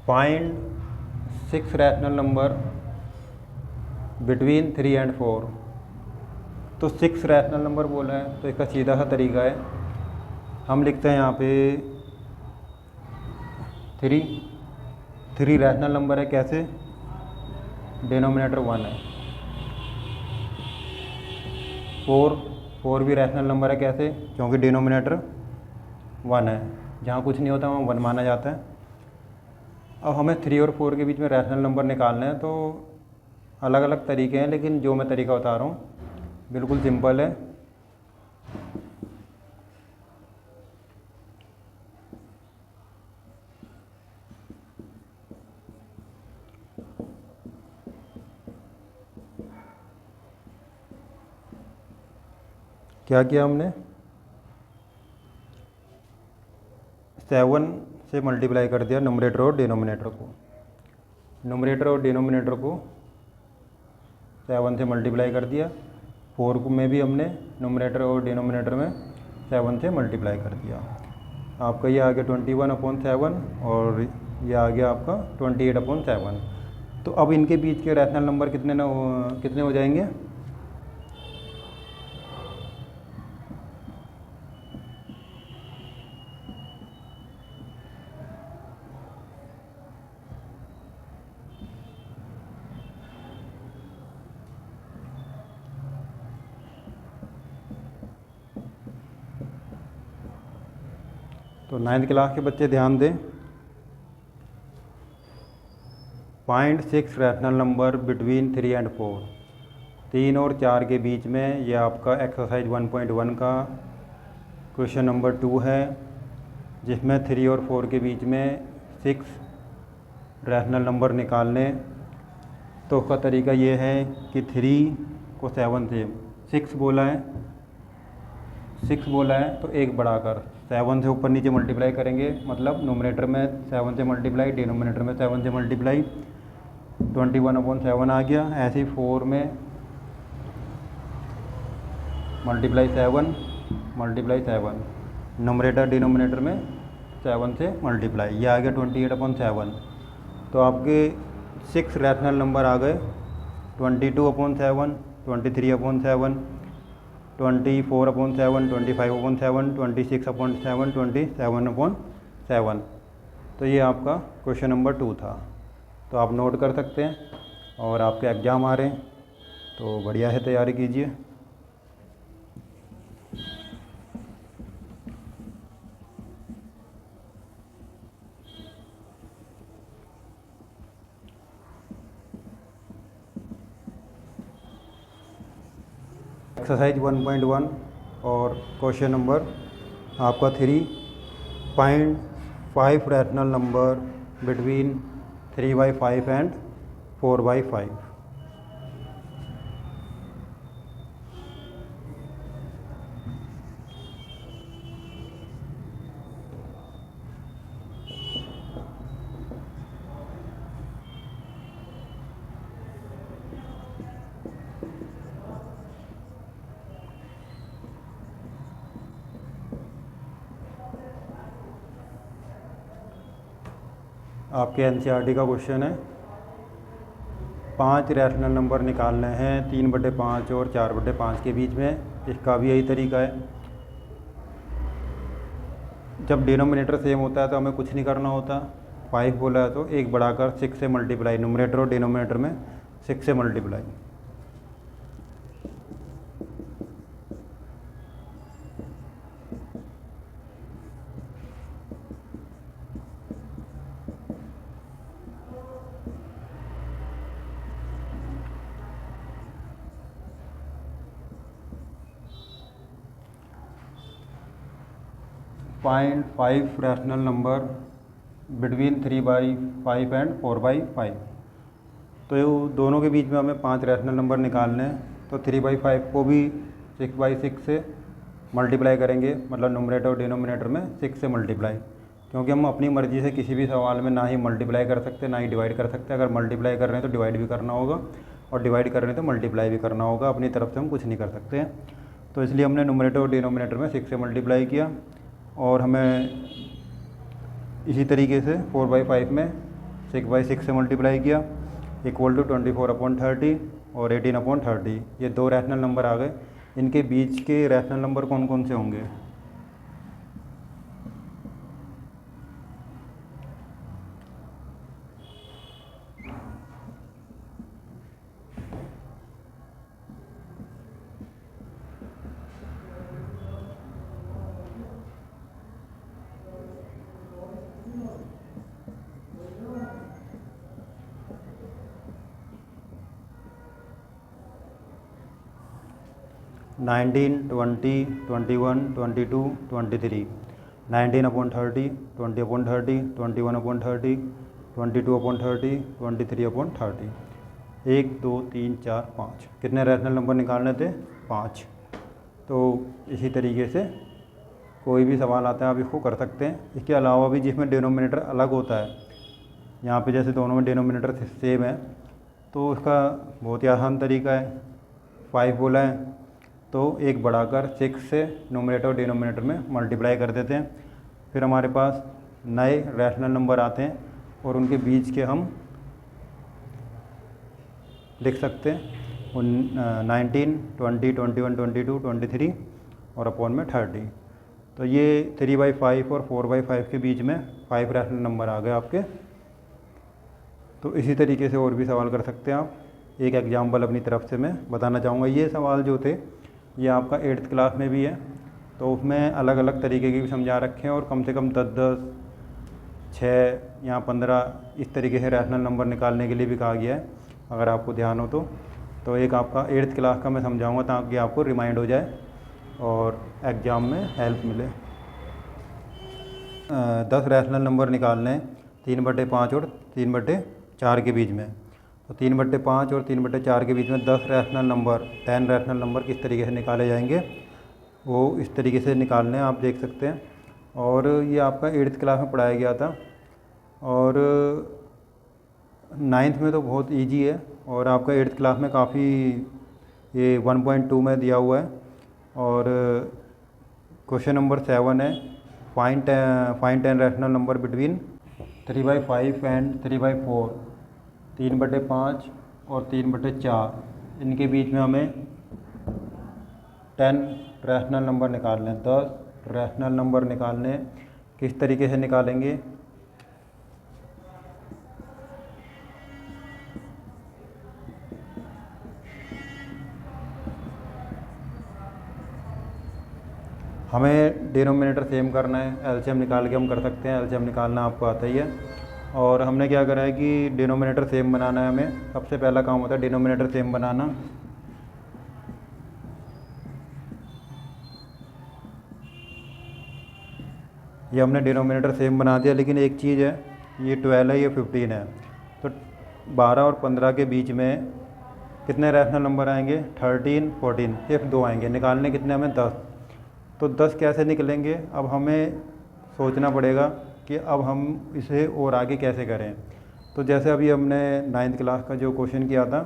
Find 6 rational number between 3 and 4। तो 6 rational number बोला है तो इसका सीधा सा तरीका है, हम लिखते हैं यहाँ पे 3 रैशनल नंबर है। कैसे? डिनोमिनेटर 1 है। 4 भी रैशनल नंबर है। कैसे? क्योंकि डिनोमिनेटर 1 है, जहाँ कुछ नहीं होता वहाँ 1 माना जाता है। अब हमें 3 और 4 के बीच में रैशनल नंबर निकालना है, तो अलग अलग तरीके हैं, लेकिन जो मैं तरीका बता रहा हूँ बिल्कुल सिंपल है। क्या किया हमने? 7 से मल्टीप्लाई कर दिया न्यूमरेटर और डिनोमिनेटर को। न्यूमरेटर और डिनोमिनेटर को 7 से मल्टीप्लाई कर दिया। 4 को में भी हमने न्यूमरेटर और डिनोमिनेटर में 7 से मल्टीप्लाई कर दिया। आपका ये आ गया 21/7 और ये आ गया आपका 28/7। तो अब इनके बीच के रैशनल नंबर कितने हो जाएंगे? तो 9th क्लास के बच्चे ध्यान दें। Find 6 rational number between 3 and 4। 3 और 4 के बीच में ये आपका एक्सरसाइज 1.1 का क्वेश्चन नंबर 2 है, जिसमें 3 और 4 के बीच में 6 रैशनल नंबर निकालने। तो उसका तरीका ये है कि 3 को 7 से 6 बोला है तो एक बढ़ाकर 7 से ऊपर नीचे मल्टीप्लाई करेंगे, मतलब नोमिनेटर में 7 से मल्टीप्लाई, डिनोमिनेटर में 7 से मल्टीप्लाई, 21/7 आ गया। ऐसे ही 4 में मल्टीप्लाई 7, नोमिनेटर डिनोमिनेटर में 7 से मल्टीप्लाई, ये आ गया 28/7। तो आपके 6 रैशनल नंबर आ गए 22/7, 23/7, 24/7, 25/7, 26/7, 27/7। तो ये आपका क्वेश्चन नंबर 2 था। तो आप नोट कर सकते हैं, और आपके एग्ज़ाम आ रहे हैं तो बढ़िया है, तैयारी कीजिए। एक्सरसाइज 1.1 और क्वेश्चन नंबर आपका 3। Find 5 rational number between 3/5 and 4/5। आपके एनसीईआरटी का क्वेश्चन है। 5 रैशनल नंबर निकालने हैं 3/5 और 4/5 के बीच में। इसका भी यही तरीका है। जब डिनोमिनेटर सेम होता है तो हमें कुछ नहीं करना होता। 5 बोला है तो एक बढ़ाकर 6 से मल्टीप्लाई, न्यूमरेटर और डिनोमिनेटर में 6 से multiply. Find 5 rational number between 3/5 and 4/5। तो ये दोनों के बीच में हमें 5 रैशनल नंबर निकालने हैं। तो 3/5 को भी 6/6 से मल्टीप्लाई करेंगे, मतलब न्यूमरेटर और डिनोमिनेटर में 6 से मल्टीप्लाई, क्योंकि हम अपनी मर्ज़ी से किसी भी सवाल में ना ही मल्टीप्लाई कर सकते ना ही डिवाइड कर सकते। अगर मल्टीप्लाई कर रहे हैं तो डिवाइड भी करना होगा, और डिवाइड कर रहे हैं तो मल्टीप्लाई भी करना होगा। अपनी तरफ से हम कुछ नहीं कर सकते हैं। तो इसलिए हमने न्यूमरेटर और डिनोमिनेटर में 6 से मल्टीप्लाई किया, और हमें इसी तरीके से 4/5 में 6/6 से मल्टीप्लाई किया इक्वल टू 24/30 और 18/30। ये दो रैशनल नंबर आ गए। इनके बीच के रैशनल नंबर कौन कौन से होंगे? नाइनटीन, 20, 21, 22, 23। 19/30, 20/30, 21/30, 22/30, 23/30। 1 2 3 4 5। कितने रैशनल नंबर निकालने थे? 5। तो इसी तरीके से कोई भी सवाल आता है आप इसको कर सकते हैं। इसके अलावा भी जिसमें डिनोमिनेटर अलग होता है, यहाँ पे जैसे दोनों में डिनोमिनेटर सेम है, तो उसका बहुत ही आसान तरीका है। 5 बोला है तो एक बढ़ाकर 6 से नोमिनेटर और डिनोमिनेटर में मल्टीप्लाई कर देते हैं। फिर हमारे पास नए रैशनल नंबर आते हैं और उनके बीच के हम लिख सकते हैं 19, 20, 21, 22, 23 और अपॉन में 30। तो ये 3/5 और 4/5 के बीच में 5 रैशनल नंबर आ गए आपके। तो इसी तरीके से और भी सवाल कर सकते हैं आप। एक एग्जाम्पल अपनी तरफ से मैं बताना चाहूँगा। ये सवाल जो थे ये आपका 8th क्लास में भी है, तो उसमें अलग अलग तरीके के भी समझा रखे हैं और कम से कम 10, 6 या 15 इस तरीके से रैशनल नंबर निकालने के लिए भी कहा गया है, अगर आपको ध्यान हो तो एक आपका 8th क्लास का मैं समझाऊंगा ताकि आपको रिमाइंड हो जाए और एग्ज़ाम में हेल्प मिले। 10 रैशनल नंबर निकालने हैं 3/5 और 3/4 के बीच में। तो 3/5 और 3/4 के बीच में 10 रैशनल नंबर 10 रैशनल नंबर किस तरीके से निकाले जाएंगे वो इस तरीके से निकालने हैं, आप देख सकते हैं। और ये आपका 8th क्लास में पढ़ाया गया था और 9th में तो बहुत इजी है और आपका 8th क्लास में काफ़ी ये 1.2 में दिया हुआ है। और क्वेश्चन नंबर 7 है find 10 rational number between 3/5 and 3/4। 3/5 और 3/4 इनके बीच में हमें 10 रैशनल नंबर निकालने हैं, 10 रैशनल नंबर निकालने हैं। किस तरीके से निकालेंगे? हमें डिनोमिनेटर सेम करना है, एलसीएम निकाल के हम कर सकते हैं। एलसीएम निकालना आपको आता ही है। और हमने क्या करा है कि डिनोमिनेटर सेम बनाना है। हमें सबसे पहला काम होता है डिनोमिनेटर सेम बनाना। ये हमने डिनोमिनेटर सेम बना दिया, लेकिन एक चीज़ है, ये 12 है, ये 15 है। तो 12 और 15 के बीच में कितने रैशनल नंबर आएंगे? 13, 14, सिर्फ 2 आएंगे। निकालने कितने हमें? 10। तो 10 कैसे निकलेंगे? अब हमें सोचना पड़ेगा कि अब हम इसे और आगे कैसे करें। तो जैसे अभी हमने 9th क्लास का जो क्वेश्चन किया था,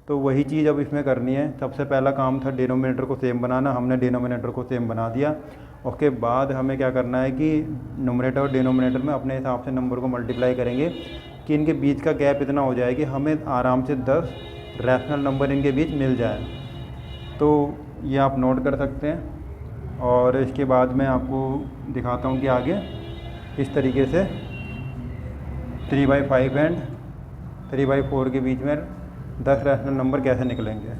तो वही चीज़ अब इसमें करनी है। सबसे पहला काम था डिनोमिनेटर को सेम बनाना, हमने डिनोमिनेटर को सेम बना दिया। उसके बाद हमें क्या करना है कि न्यूमरेटर और डिनोमिनेटर में अपने हिसाब से नंबर को मल्टीप्लाई करेंगे कि इनके बीच का गैप इतना हो जाए कि हमें आराम से 10 रैशनल नंबर इनके बीच मिल जाए। तो ये आप नोट कर सकते हैं। और इसके बाद मैं आपको दिखाता हूँ कि आगे इस तरीके से 3/5 एंड 3/4 के बीच में 10 रैशनल नंबर कैसे निकलेंगे।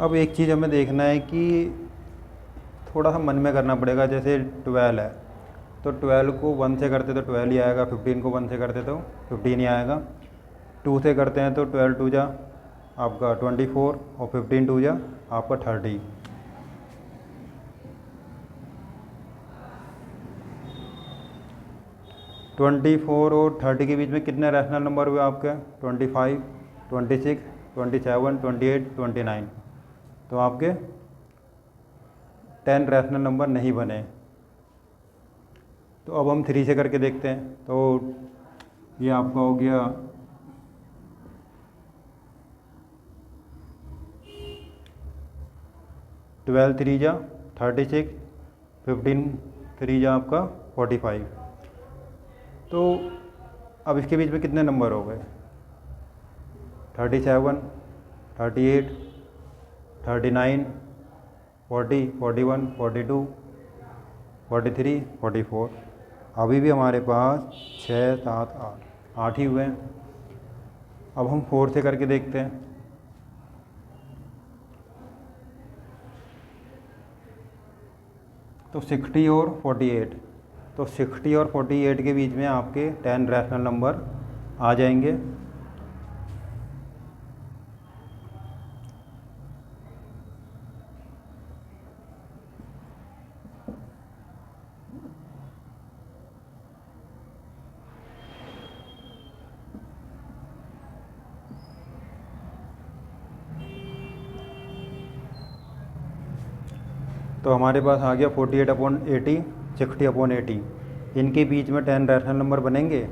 अब एक चीज़ हमें देखना है कि थोड़ा सा मन में करना पड़ेगा। जैसे 12 है तो 12 को 1 से करते तो 12 ही आएगा, 15 को 1 से करते तो 15 ही आएगा। 2 से करते हैं तो 12 2 जा आपका 24 और 15 2 जा आपका 30। ट्वेंटी 4 और 30 के बीच में कितने रैशनल नंबर हुए आपके? 25, 26, 27, 28, 29। तो आपके 10 रैशनल नंबर नहीं बने। तो अब हम 3 से करके देखते हैं। तो ये आपका हो गया 12 3 जा 36, 15 3 जा आपका 45। तो अब इसके बीच में कितने नंबर हो गए? 37, 38, 39, 40, 41, 42, 43, 44। अभी भी हमारे पास 6, 7, 8 ही हुए हैं। अब हम 4 से करके देखते हैं। तो 60 और 48, तो 60 और 48 के बीच में आपके 10 रैशनल नंबर आ जाएंगे। तो हमारे पास आ गया 48/80, 60/80। इनके बीच में 10 रैशनल नंबर बनेंगे।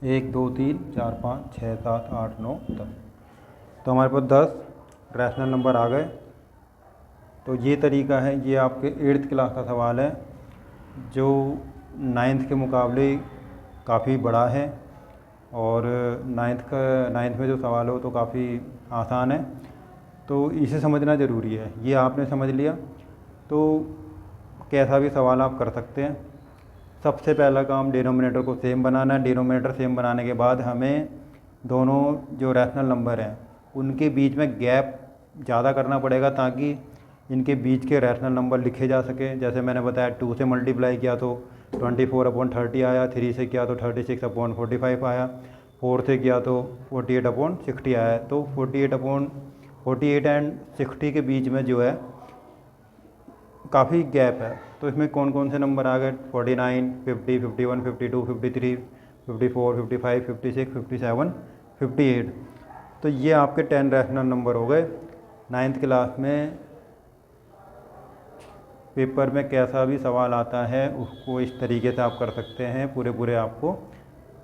एक, दो, तीन, चार, 5, 6, 7, 8, 9, 10। तो हमारे पास 10 रैशनल नंबर आ गए। तो ये तरीका है, ये आपके 8th क्लास का सवाल है जो 9th के मुकाबले काफ़ी बड़ा है। और 9th में जो सवाल हो तो काफ़ी आसान है। तो इसे समझना ज़रूरी है। ये आपने समझ लिया तो कैसा भी सवाल आप कर सकते हैं। सबसे पहला काम डिनोमिनेटर को सेम बनाना है। डिनोमिनेटर सेम बनाने के बाद हमें दोनों जो रैशनल नंबर हैं उनके बीच में गैप ज़्यादा करना पड़ेगा ताकि इनके बीच के रैशनल नंबर लिखे जा सके। जैसे मैंने बताया 2 से मल्टीप्लाई किया तो 24/30 आया, 3 से किया तो 36/45 आया, 4 से किया तो 48/60 आया। तो 48 एंड 60 के बीच में जो है काफ़ी गैप है। तो इसमें कौन कौन से नंबर आ गए? 49, 50, 51, 52, 53, 54, 55, 56, 57, 58। तो ये आपके 10 रैशनल नंबर हो गए। 9th क्लास में पेपर में कैसा भी सवाल आता है उसको इस तरीके से आप कर सकते हैं, पूरे पूरे आपको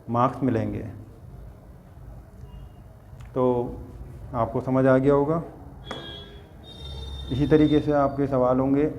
मार्क्स मिलेंगे। तो आपको समझ आ गया होगा। इसी तरीके से आपके सवाल होंगे।